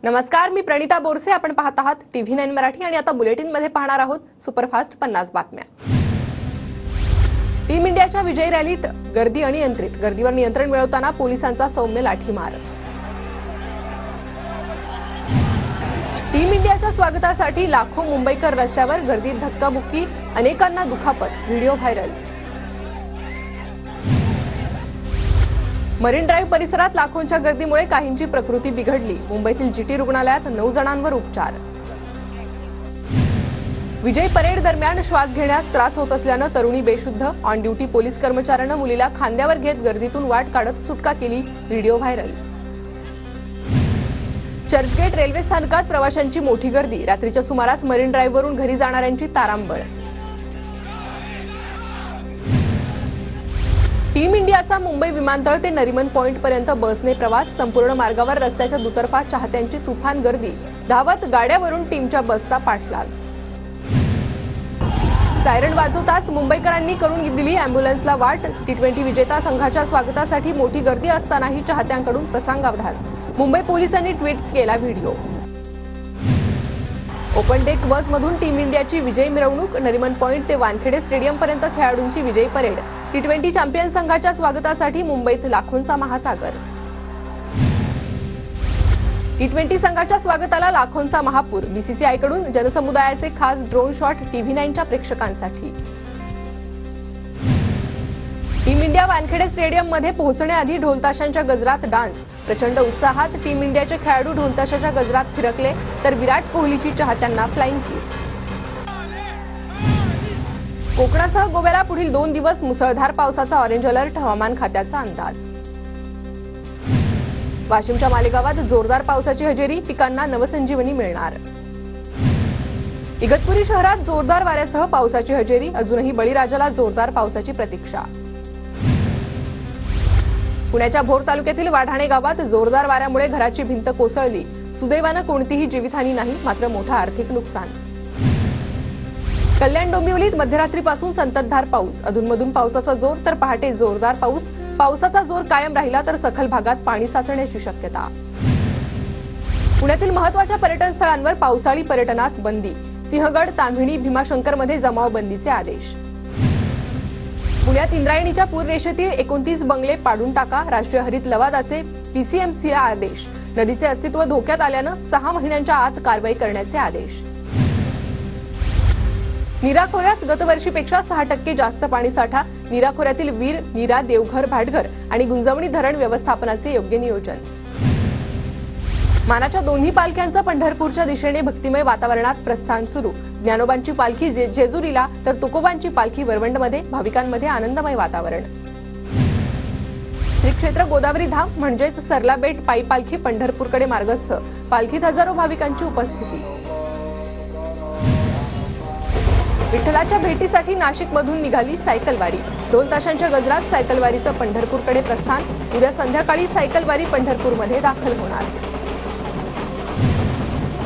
नमस्कार, मी प्रणिता बोरसे. आपण पाहत आहात TV9 मराठी आणि आता बुलेटिन मध्ये पाहणार आहोत सुपरफास्ट 50 बातम्या. टीम इंडियाच्या विजयी रॅलीत गर्दी अनियंत्रित. गर्दीवर नियंत्रण मिळवताना पोलिसांचा सौम्य लाठीमार. टीम इंडियाच्या स्वागतासाठी लाखो मुंबईकर रस्त्यावर. गर्दीत धक्काबुक्की, अनेकांना दुखापत. Video viral. मरीन ड्राईव्ह परिसरात लाखोंच्या गर्दीमुळे काहींची प्रकृती बिघडली. मुंबईतील जीटी रुग्णालयात 9 जणांवर उपचार. विजय परेड दरम्यान श्वास घेण्यास त्रास होत असल्यानं तरुणी बेशुद्ध. ऑन ड्युटी पोलीस कर्मचाऱ्यानं मुलीला खांद्यावर घेत गर्दीतून वाट काढत सुटका केली. Video viral. चर्चगेट रेल्वे स्थानकात प्रवाशांची मोठी गर्दी. रात्रीच्या सुमारास मरीन ड्राईव्हवरून घरी जाणाऱ्यांची तारांबळ. टीम इंडियाचा मुंबई विमानतळ ते नरिमन पॉइंट पर्यंत बसने प्रवास. संपूर्ण मार्गावर रस्त्याच्या दुतर्फा चाहत्यांची तुफान गर्दी. धावत गाड्यावरून टीमच्या बसचा पाठलाग. सायरन वाजवताच मुंबईकरांनी करून दिली अँब्युलन्सला वाट. T20 विजेता संघाच्या स्वागतासाठी मोठी गर्दी असतानाही चाहत्यांकडून प्रसंगावधान. मुंबई पोलिसांनी ट्विट केला व्हिडिओ. ओपन डेक बसमधून टीम इंडियाची विजयी मिरवणूक. नरिमन पॉइंट ते वानखेडे स्टेडियम पर्यंत खेळाडूंची विजयी परेड. T20 चॅम्पियन संघाच्या स्वागतासाठी मुंबईत लाखोंचा महासागर. T20 संघाच्या स्वागताला लाखोंचा महापूर. BCCIकडून जनसमुदायाचे खास ड्रोन शॉट TV9च्या प्रेक्षकांसाठी. टीम इंडिया वानखेडे स्टेडियममध्ये पोहोचण्याआधी ढोलताशांच्या गजरात डान्स. प्रचंड उत्साहात टीम इंडियाचे खेळाडू ढोलताशाच्या गजरात थिरकले तर विराट कोहलीची चाहत्यांना फ्लाइंग किस. कोकणासह गोव्याला पुढील 2 दिवस मुसळधार पावसाचा ऑरेंज अलर्ट. हवामान खात्याचा अंदाज. वाशिमच्या मालेगावात जोरदार पावसाची हजेरी. पिकांना नवसंजीवनी मिळणार. इगतपुरी शहरात जोरदार वाऱ्यासह पावसाची हजेरी. अजूनही बळीराजाला जोरदार पावसाची प्रतीक्षा. पुण्याच्या भोर तालुक्यातील वाढाणे गावात जोरदार वाऱ्यामुळे घराची भिंत कोसळली. सुदैवानं कोणतीही जीवितहानी नाही, मात्र मोठं आर्थिक नुकसान. कल्याण डोंबिवलीत मध्यरात्रीपासून संततधार पाऊस. अधूनमधून पावसाचा जोर तर पहाटे जोरदार पाऊस. पावसाचा जोर कायम राहिला तर सखल भागात पाणी साचण्याची शक्यता. पुण्यातील महत्त्वाच्या पर्यटन स्थळांवर पावसाळी पर्यटनास बंदी. सिंहगड, ताम्हिणी, भीमाशंकरमध्ये जमावबंदीचे आदेश. पुण्यात इंद्रायणीच्या पूररेषेतील 29 बंगले पाडून टाका. राष्ट्रीय हरित लवादाचे PCMC आदेश. नदीचे अस्तित्व धोक्यात आल्यानं 6 महिन्यांच्या आत कारवाई करण्याचे आदेश. नीरा खोऱ्यात गतवर्षीपेक्षा 6% जास्त पाणीसाठा. नीरा खोऱ्यातील वीर, नीरा, देवघर, भाटघर आणि गुंजवणी धरण व्यवस्थापनाचे योग्य नियोजन. मानाच्या दोन्ही पालख्यांचं पंढरपूरच्या दिशेने भक्तिमय वातावरणात प्रस्थान सुरू. ज्ञानोबांची पालखी जेजुरीला तर तुकोबांची पालखी वरवंडमध्ये. भाविकांमध्ये आनंदमय वातावरण. श्री क्षेत्र गोदावरी धाम म्हणजेच सरला बेट पायी पालखी पंढरपूरकडे मार्गस्थ. पालखीत हजारो भाविकांची उपस्थिती. विठ्ठलाच्या भेटीसाठी नाशिकमधून निघाली सायकलवारी. ढोल ताशांच्या गजरात सायकलवारीचं पंढरपूरकडे प्रस्थान. उद्या संध्याकाळी सायकलवारी पंढरपूरमध्ये दाखल होणार.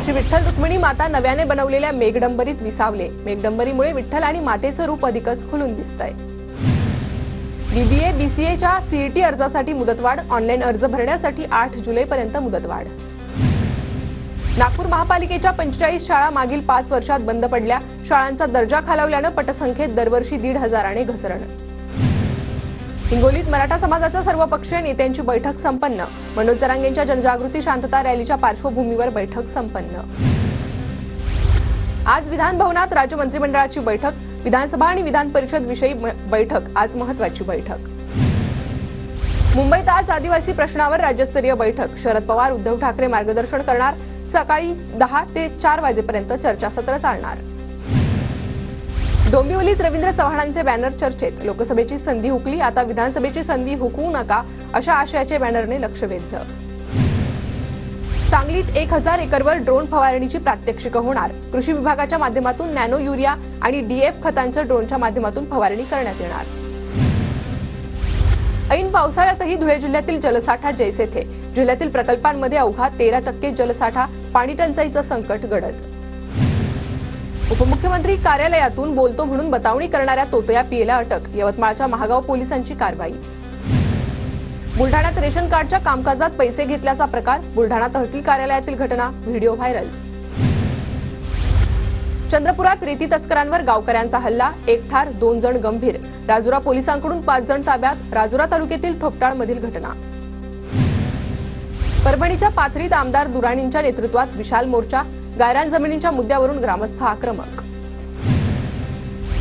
श्री विठ्ठल रुक्मिणी माता नव्याने बनवलेल्या मेघडंबरीत विसावले. मेघडंबरीमुळे विठ्ठल आणि मातेचं रूप अधिकच खुलून दिसतंय. BBA BCAच्या CET अर्जासाठी मुदतवाढ. ऑनलाईन अर्ज भरण्यासाठी 8 जुलैपर्यंत मुदतवाढ. नागपूर महापालिकेच्या 45 शाळा मागील 5 वर्षात बंद पडल्या. शाळांचा दर्जा खालावल्यानं पटसंख्येत दरवर्षी 1,500 घसरण. हिंगोलीत मराठा समाजाच्या सर्वपक्षीय नेत्यांची बैठक संपन्न. मनोज जरांगेंच्या जनजागृती शांतता रॅलीच्या पार्श्वभूमीवर बैठक संपन्न. आज विधान भवनात राज्य मंत्रिमंडळाची बैठक. विधानसभा आणि विधान परिषद विषयी बैठक. आज महत्त्वाची बैठक. मुंबईत आज आदिवासी प्रश्नावर राज्यस्तरीय बैठक. शरद पवार, उद्धव ठाकरे मार्गदर्शन करणार. सकाळी 10 ते 4 वाजेपर्यंत चर्चासत्र चालणार. डोंबिवलीत रवींद्र चव्हाणांचे बॅनर चर्चेत. लोकसभेची संधी हुकली, आता विधानसभेची संधी हुकवू नका, अशा आशयाचे बॅनरने लक्ष वेधलं. सांगलीत 1000 एकरवर ड्रोन फवारणीची प्रात्यक्षिकं होणार. कृषी विभागाच्या माध्यमातून नॅनो युरिया आणि DF खतांचं ड्रोनच्या माध्यमातून फवारणी करण्यात येणार. ऐन पावसाळ्यातही धुळे जिल्ह्यातील जलसाठा जैसे थे. जिल्ह्यातील प्रकल्पांमध्ये अवघा 13% जलसाठा. पाणी टंचाईचं संकट गडद. उपमुख्यमंत्री कार्यालयातून बोलतो म्हणून बतावणी करणाऱ्या तोतया PAला अटक. यवतमाळच्या महागाव पोलिसांची कारवाई. बुलढाण्यात रेशन कार्डच्या कामकाजात पैसे घेतल्याचा प्रकार, बुलढाणा तहसील कार्यालयातील घटना, व्हिडिओ व्हायरल. चंद्रपुरात रेती तस्करांवर गावकऱ्यांचा हल्ला, 1 ठार 2 जण गंभीर. राजुरा पोलिसांकडून 5 जण ताब्यात. राजुरा तालुक्यातील थोपटाळमधील घटना. परभणीच्या पाथरीत आमदार दुराणींच्या नेतृत्वात विशाल मोर्चा, गायरान जमिनींच्या मुद्द्यावरून ग्रामस्थ आक्रमक.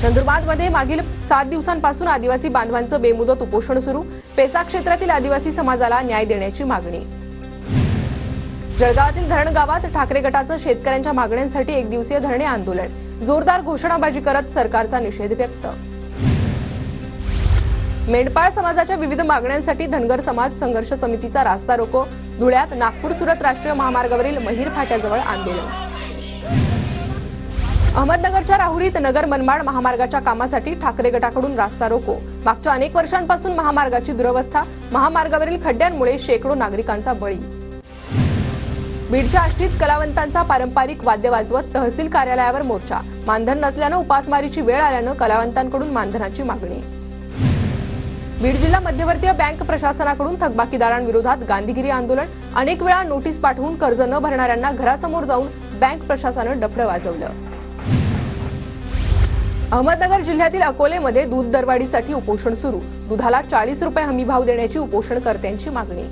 नंदुरबारमध्ये मागील 7 दिवसांपासून आदिवासी बांधवांचं बेमुदत उपोषण सुरू, पेसा क्षेत्रातील आदिवासी समाजाला न्याय देण्याची मागणी. जळगावातील धरण गावात ठाकरे गटाचं शेतकऱ्यांच्या मागण्यांसाठी 1 दिवसीय धरणे आंदोलन, जोरदार घोषणाबाजी करत सरकारचा निषेध व्यक्त. मेंढपाळ समाजाच्या विविध मागण्यांसाठी धनगर समाज संघर्ष समितीचा रास्ता रोको, धुळ्यात नागपूर सुरत राष्ट्रीय महामार्गावरील महिर फाट्याजवळ आंदोलन. अहमदनगरच्या राहुरीत नगर मनमाड महामार्गाच्या कामासाठी ठाकरे गटाकडून रास्ता रोको, मागच्या अनेक वर्षांपासून महामार्गाची दुरवस्था, महामार्गावरील खड्ड्यांमुळे शेकडो नागरिकांचा बळी. बीडच्या आष्टीत कलावंतांचा पारंपरिक वाद्य वाजवत तहसील कार्यालयावर मोर्चा, मानधन नसल्यानं उपासमारीची वेळ आल्यानं कलावंतांकडून मानधनाची मागणी. बीड जिल्हा मध्यवर्तीय बँक प्रशासनाकडून थकबाकीदारांविरोधात गांधीगिरी आंदोलन, अनेक वेळा नोटीस पाठवून कर्ज न भरणाऱ्यांना घरासमोर जाऊन बँक प्रशासनानं डफडं वाजवलं. अहमदनगर जिल्ह्यातील अकोलेमध्ये दूध दरवाढीसाठी उपोषण सुरू, दुधाला 40 रुपये हमीभाव देण्याची उपोषणकर्त्यांची मागणी.